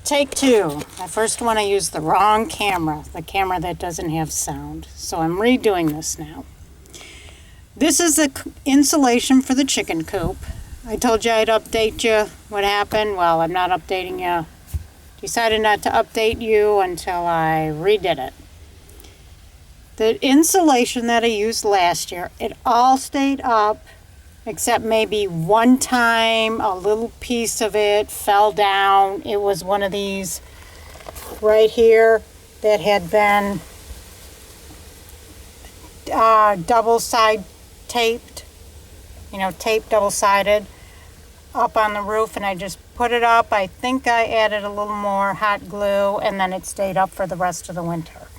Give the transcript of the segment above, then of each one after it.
Take two. I first want to use the wrong camera, the camera that doesn't have sound. So I'm redoing this now. This is the insulation for the chicken coop. I told you I'd update you what happened. Well, I'm not updating you. Decided not to update you until I redid it. The insulation that I used last year, it all stayed up except maybe one time a little piece of it fell down. It was one of these right here that had been double side taped, taped double-sided up on the roof, and I just put it up. I think I added a little more hot glue, and then it stayed up for the rest of the winter.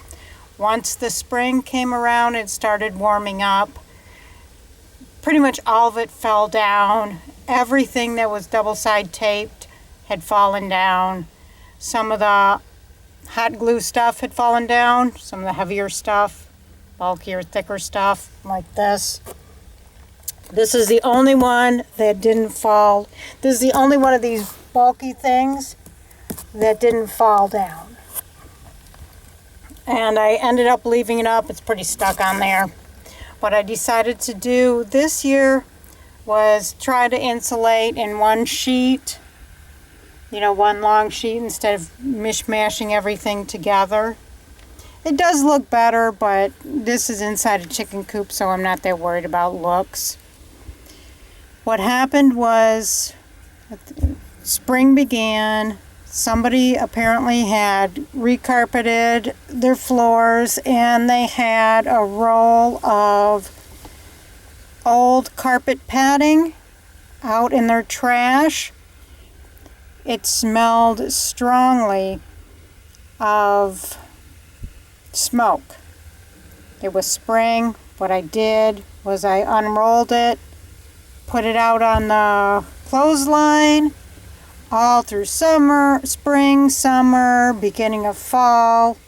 Once the spring came around, it started warming up. Pretty much all of it fell down. Everything that was double-side taped had fallen down. Some of the hot glue stuff had fallen down. Some of the heavier stuff, bulkier, thicker stuff like this. This is the only one that didn't fall. This is the only one of these bulky things that didn't fall down. And I ended up leaving it up. It's pretty stuck on there. What I decided to do this year was try to insulate in one sheet, one long sheet instead of mishmashing everything together. It does look better, but this is inside a chicken coop, so I'm not that worried about looks. What happened was, spring began. Somebody apparently had recarpeted their floors, and they had a roll of old carpet padding out in their trash. It smelled strongly of smoke. It was spring. What I did was I unrolled it, put it out on the clothesline all through spring, summer, beginning of fall.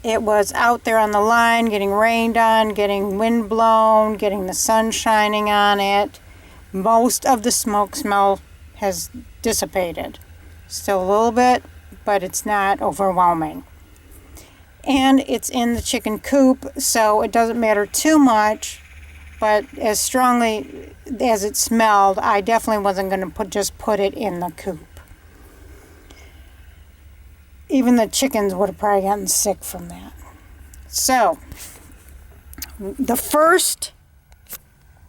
It was out there on the line, getting rained on, getting wind blown, getting the sun shining on it. Most of the smoke smell has dissipated. Still a little bit, but it's not overwhelming. And it's in the chicken coop, so it doesn't matter too much. But as strongly as it smelled, I definitely wasn't going to just put it in the coop. Even the chickens would have probably gotten sick from that. So,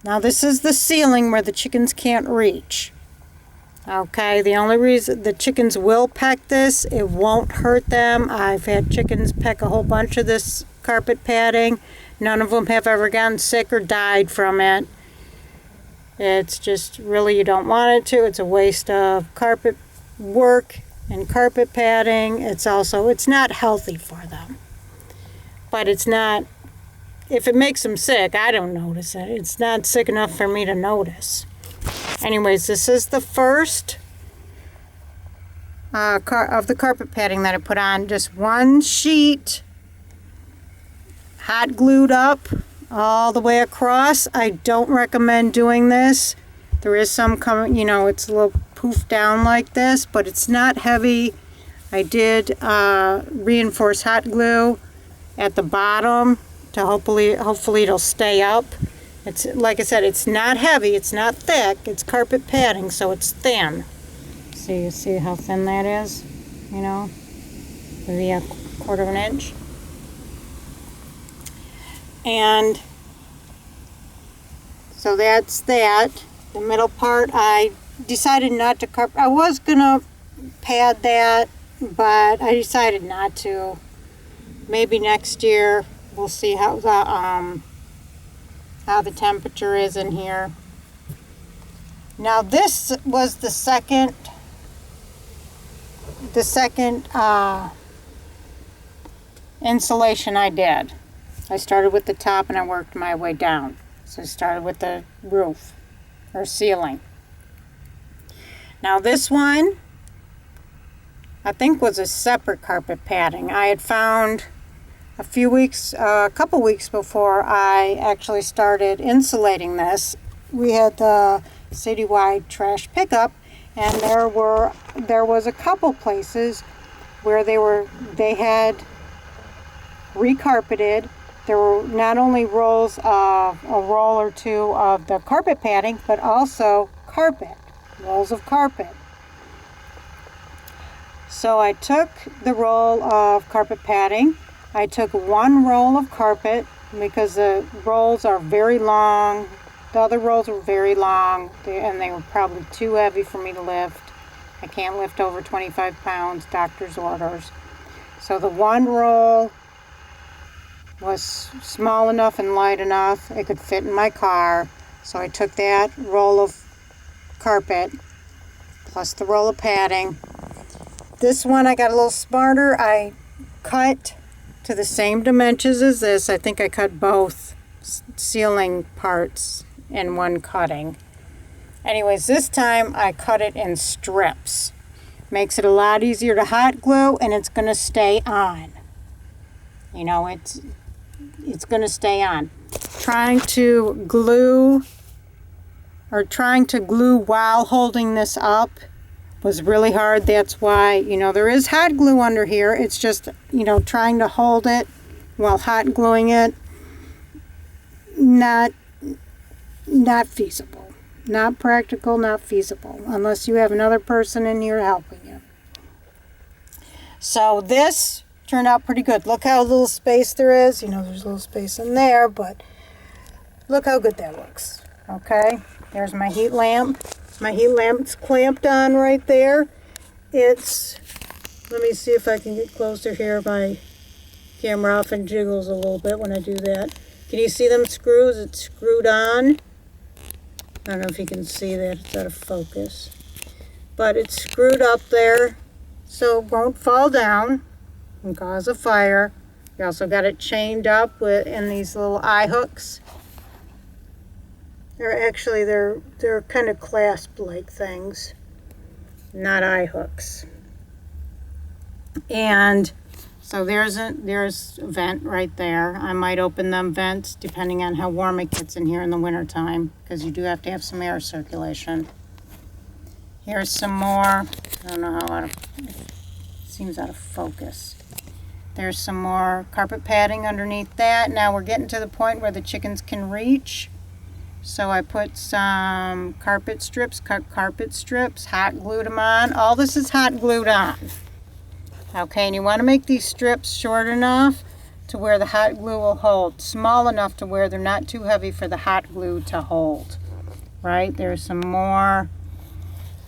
now this is the ceiling where the chickens can't reach. Okay, the only reason the chickens will peck this, it won't hurt them. I've had chickens peck a whole bunch of this carpet padding. None of them have ever gotten sick or died from it. It's just really, you don't want it to. It's a waste of carpet work and carpet padding. It's not healthy for them. But it's not, if it makes them sick, I don't notice it. It's not sick enough for me to notice. Anyways, this is the first of the carpet padding that I put on. Just one sheet, hot glued up all the way across. I don't recommend doing this. There is some coming, it's a little poofed down like this, but it's not heavy. I did reinforce hot glue at the bottom to hopefully it'll stay up. It's, like I said, it's not heavy, it's not thick, it's carpet padding, so it's thin. So you see how thin that is? Maybe a quarter of an inch. And so that's that. The middle part, I decided not to carpet. I was gonna pad that, but I decided not to. Maybe next year. We'll see how the temperature is in here. Now this was the second insulation I did. I started with the top and I worked my way down. So I started with the roof or ceiling. Now this one, I think, was a separate carpet padding. I had found a couple weeks before I actually started insulating this, we had the citywide trash pickup, And there was a couple places where they had recarpeted. There were not only rolls of a roll or two of the carpet padding, but also rolls of carpet. So I took the roll of carpet padding. I took one roll of carpet because the rolls are very long. The other rolls were very long and they were probably too heavy for me to lift. I can't lift over 25 pounds, doctor's orders. So the one roll was small enough and light enough it could fit in my car. So I took that roll of carpet plus the roll of padding. This one I got a little smarter. I cut to the same dimensions as this. I think I cut both ceiling parts in one cutting. Anyways, this time I cut it in strips. Makes it a lot easier to hot glue, and it's going to stay on. You know, it's going to stay on. Trying to glue while holding this up was really hard. That's why, you know, there is hot glue under here. It's just, you know, trying to hold it while hot gluing it, not feasible. Not practical, not feasible, unless you have another person in here helping you. So this turned out pretty good. Look how little space there is. You know, there's a little space in there, but look how good that looks. Okay, there's my heat lamp. My heat lamp's clamped on right there. Let me see if I can get closer here. My camera often jiggles a little bit when I do that. Can you see them screws? It's screwed on. I don't know if you can see that, it's out of focus. But it's screwed up there so it won't fall down and cause a fire. You also got it chained up in these little eye hooks. They're kind of clasp-like things, not eye hooks. And so there's a vent right there. I might open them vents depending on how warm it gets in here in the wintertime, because you do have to have some air circulation. Here's some more. I don't know how it seems out of focus. There's some more carpet padding underneath that. Now we're getting to the point where the chickens can reach. So I put some carpet strips, cut carpet strips, hot glued them on. All this is hot glued on. Okay, and you want to make these strips short enough to where the hot glue will hold, small enough to where they're not too heavy for the hot glue to hold. Right, there's some more.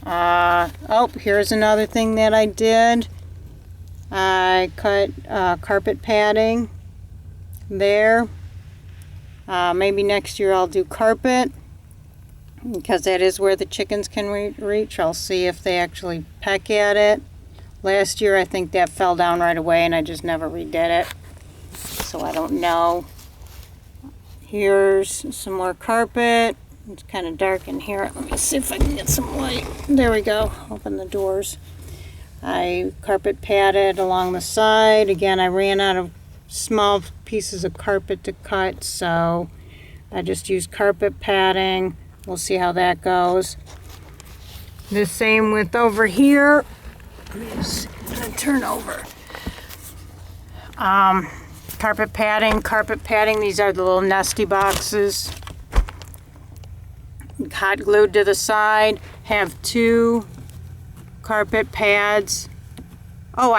Here's another thing that I did. I cut carpet padding there. Maybe next year I'll do carpet, because that is where the chickens can reach. I'll see if they actually peck at it. Last year I think that fell down right away and I just never redid it. So I don't know. Here's some more carpet. It's kind of dark in here. Let me see if I can get some light. There we go. Open the doors. I carpet padded along the side. Again, I ran out of small pieces of carpet to cut, so I just used carpet padding. We'll see how that goes. The same with over here. I'm just gonna turn over. Carpet padding. These are the little nesty boxes. Hot glued to the side. Have 2 carpet pads. Oh,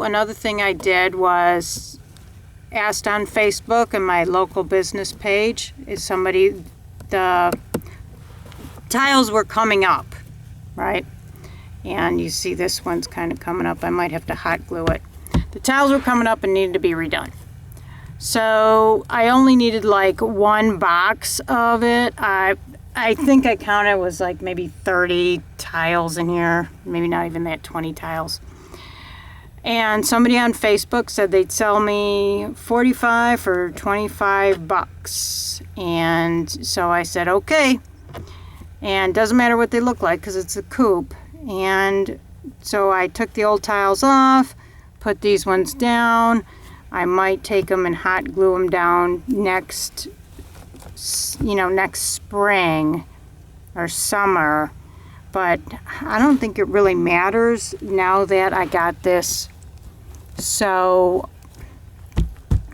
another thing I did was asked on Facebook and my local business page. The tiles were coming up, right? And you see this one's kind of coming up. I might have to hot glue it. The tiles were coming up and needed to be redone. So I only needed like 1 box of it. I think I counted, it was like maybe 30 tiles in here. Maybe not even that, 20 tiles. And somebody on Facebook said they'd sell me 45 for 25 bucks. And so I said, okay. And doesn't matter what they look like because it's a Coop. And so I took the old tiles off, put these ones down. I might take them and hot glue them down next spring or summer. but I don't think it really matters now that I got this so,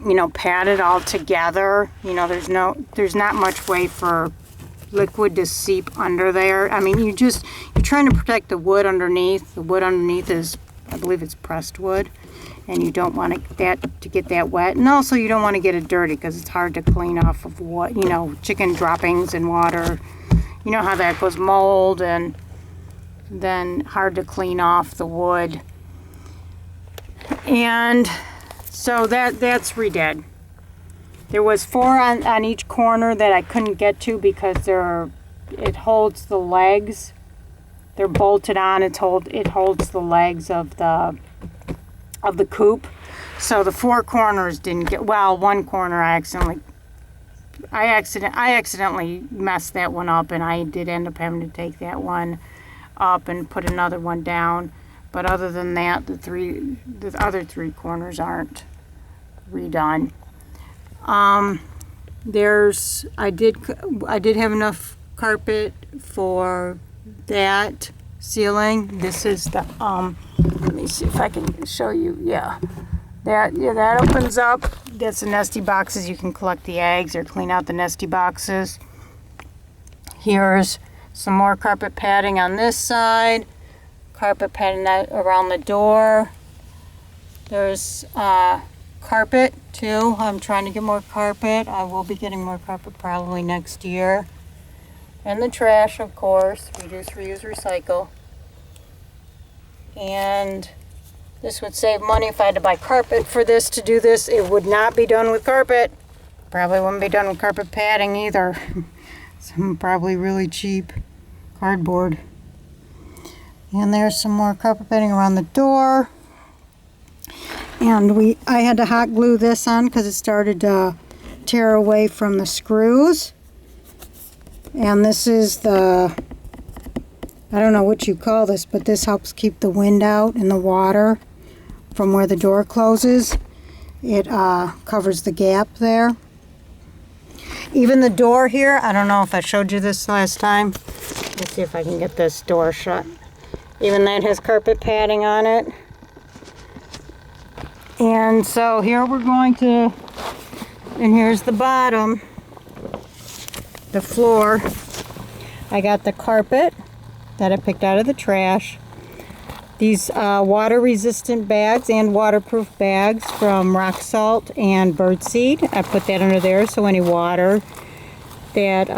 you know, padded all together. You know, there's not much way for liquid to seep under there. I mean, you're trying to protect the wood underneath. The wood underneath is, I believe it's pressed wood, and you don't want that to get that wet, and also you don't want to get it dirty because it's hard to clean off of what, you know, chicken droppings and water. You know how that goes, mold, and then hard to clean off the wood. And so that's redid. There was 4 on each corner that I couldn't get to because it holds the legs. They're bolted on. It holds the legs of the coop. So the 4 corners didn't get, well, one corner I accidentally messed that one up, and I did end up having to take that one up and put another one down. But other than that, the other 3 corners aren't redone. I did have enough carpet for that ceiling. This is the let me see if I can show you. That opens up. That's the nesty boxes. You can collect the eggs or clean out the nesty boxes. Here's some more carpet padding on this side. Carpet padding around the door. There's carpet too. I'm trying to get more carpet. I will be getting more carpet probably next year. And the trash, of course. Reduce, reuse, recycle. And this would save money if I had to buy carpet for this to do this. It would not be done with carpet. Probably wouldn't be done with carpet padding either. Some probably really cheap cardboard. And there's some more carpet padding around the door. And I had to hot glue this on because it started to tear away from the screws. And this is I don't know what you call this, but this helps keep the wind out and the water from where the door closes. It covers the gap there. Even the door here, I don't know if I showed you this last time. Let's see if I can get this door shut. Even that has carpet padding on it. And so here we're going to, and here's the bottom, the floor. I got the carpet that I picked out of the trash. These water-resistant bags and waterproof bags from rock salt and birdseed. I put that under there so any water that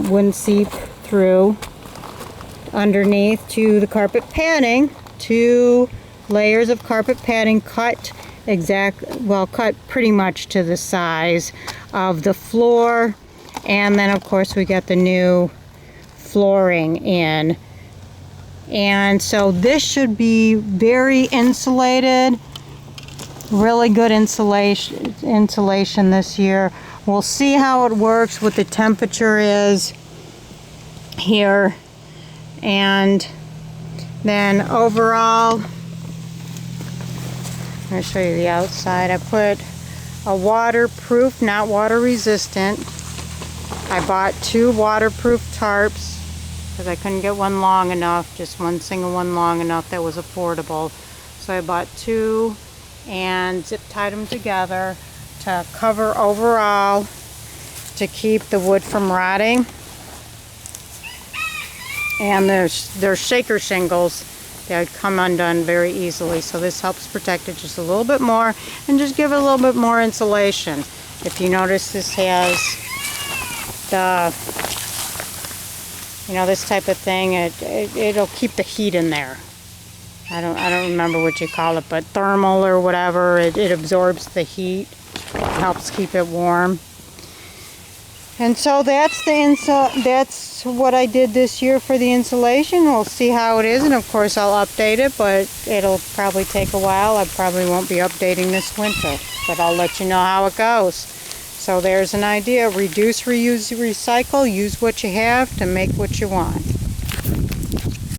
wouldn't seep through underneath to the carpet padding. 2 layers of carpet padding cut pretty much to the size of the floor. And then of course we got the new flooring in. And so this should be very insulated, really good insulation this year. We'll see how it works, what the temperature is here. And then overall, I'm going to show you the outside. I put a waterproof, not water resistant. I bought 2 waterproof tarps because I couldn't get one long enough, just one single one long enough that was affordable. So I bought 2 and zip tied them together to cover overall to keep the wood from rotting. And there's shaker shingles that would come undone very easily, so this helps protect it just a little bit more and just give it a little bit more insulation. If you notice, this has this type of thing. It'll keep the heat in there. I don't remember what you call it, but thermal or whatever. It absorbs the heat. It helps keep it warm. And so that's what I did this year for the insulation. We'll see how it is, and of course I'll update it, but it'll probably take a while. I probably won't be updating this winter, but I'll let you know how it goes. So there's an idea. Reduce, reuse, recycle. Use what you have to make what you want.